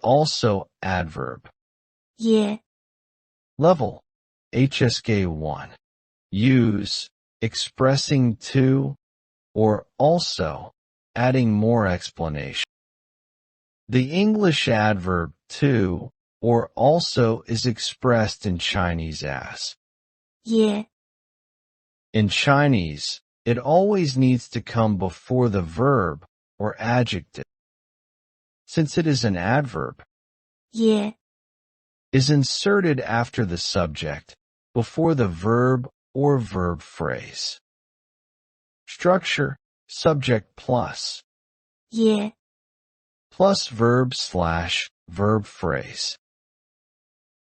also adverb.也 Level HSK1. Use expressing to or also, adding more explanation. The English adverb to or also is expressed in Chinese as 也 In Chinese, it always needs to come before the verb or adjective. Since it is an adverb, 也 is inserted after the subject, before the verb or verb phrase. Structure, subject plus, 也 plus verb / verb phrase.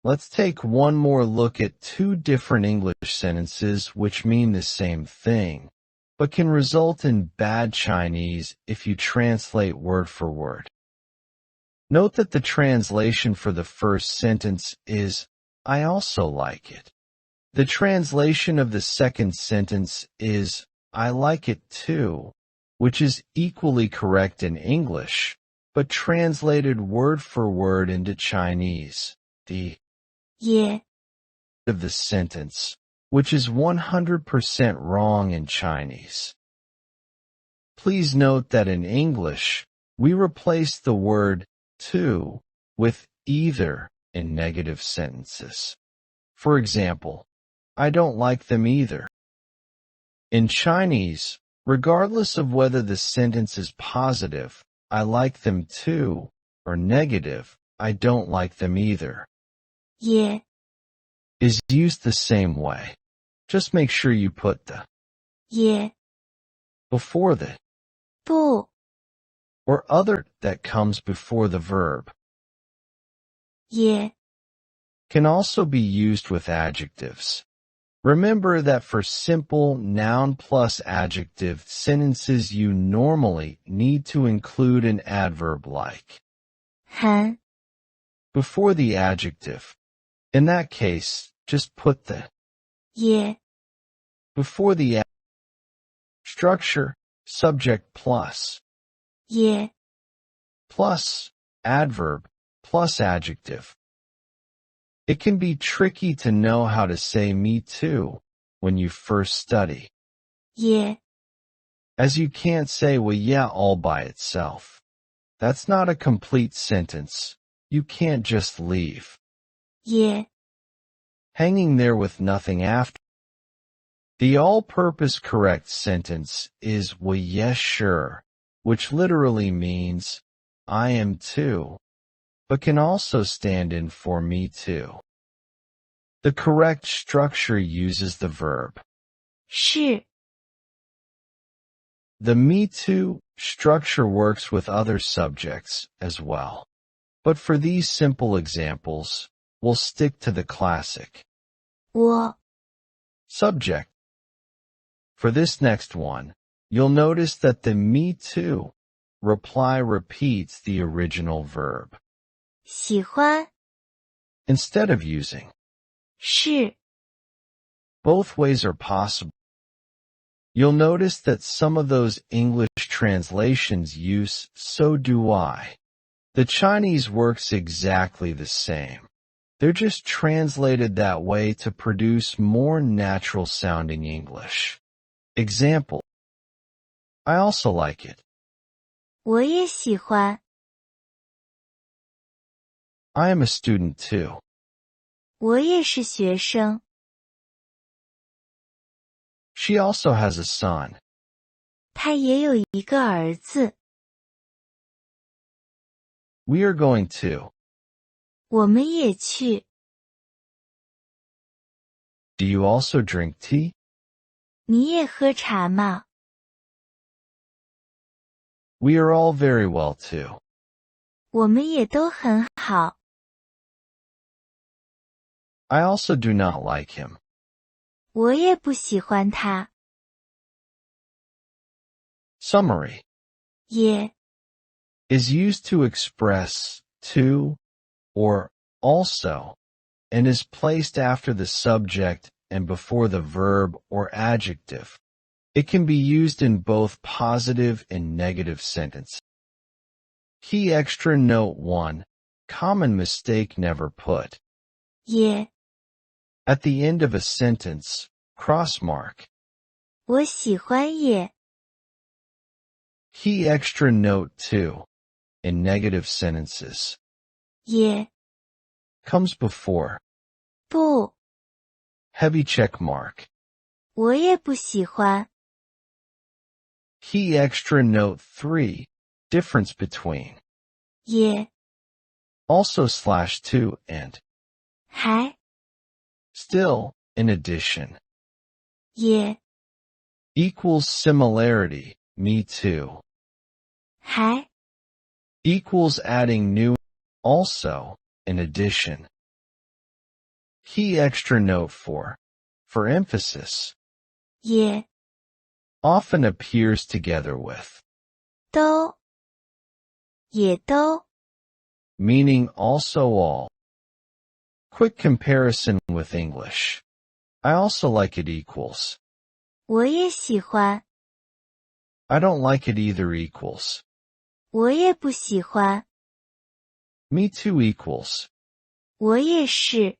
Let's take one more look at two different English sentences which mean the same thing, but can result in bad Chinese if you translate word for word. Note that the translation for the first sentence is, I also like it. The translation of the second sentence is, I like it too, which is equally correct in English, but translated word for word into Chinese, the 也 of the sentence, which is 100% wrong in Chinese. Please note that in English, we replace the word to with either in negative sentences. For example, I don't like them either. In Chinese, regardless of whether the sentence is positive, I like them too, or negative, I don't like them either, 也 is used the same way. Just make sure you put the 也 before the 不 or other that comes before the verb. 也 Can also be used with adjectives. Remember that for simple noun plus adjective sentences you normally need to include an adverb like 含 before the adjective. In that case, just put the 也 before the structure, subject plus 也 plus adverb plus adjective. It can be tricky to know how to say me too when you first study, 也 as you can't say well yeah all by itself. That's not a complete sentence. You can't just leave 也 hanging there with nothing after. The all-purpose correct sentence is well yes sure, which literally means I am too, but can also stand in for me too. The correct structure uses the verb 是 The me too structure works with other subjects as well. But for these simple examples, we'll stick to the classic 我 subject. For this next one, you'll notice that the me too reply repeats the original verb, 喜欢 instead of using 是 both ways are possible. You'll notice that some of those English translations use so do I. The Chinese works exactly the same. They're just translated that way to produce more natural sounding English. Example. I also like it. 我也喜欢 I am a student too. 我也是学生 She also has a son. 他也有一个儿子 We are going to. 我们也去 Do you also drink tea? 你也喝茶吗 We are all very well too. 我们也都很好 I also do not like him. 我也不喜欢他 Summary. 也 Is used to express to or also and is placed after the subject and before the verb or adjective. It can be used in both positive and negative sentences. Key extra note 1. common mistake never put. 也， At the end of a sentence, cross mark. 我喜欢也， Key extra note 2. In negative sentences. 也， Comes before. 不， Heavy check mark. 我也不喜欢， Key extra note 3. Difference between. 也， Also /2 and. 还， Still, in addition. 也， Equals similarity, me too. 还， Equals adding new, also, in addition. Key extra note 4. For emphasis. 也， Often appears together with. 都，也都， Meaning also all. Quick comparison with English. I also like it equals. 我也喜欢， I don't like it either equals. 我也不喜欢， Me too equals. 我也是。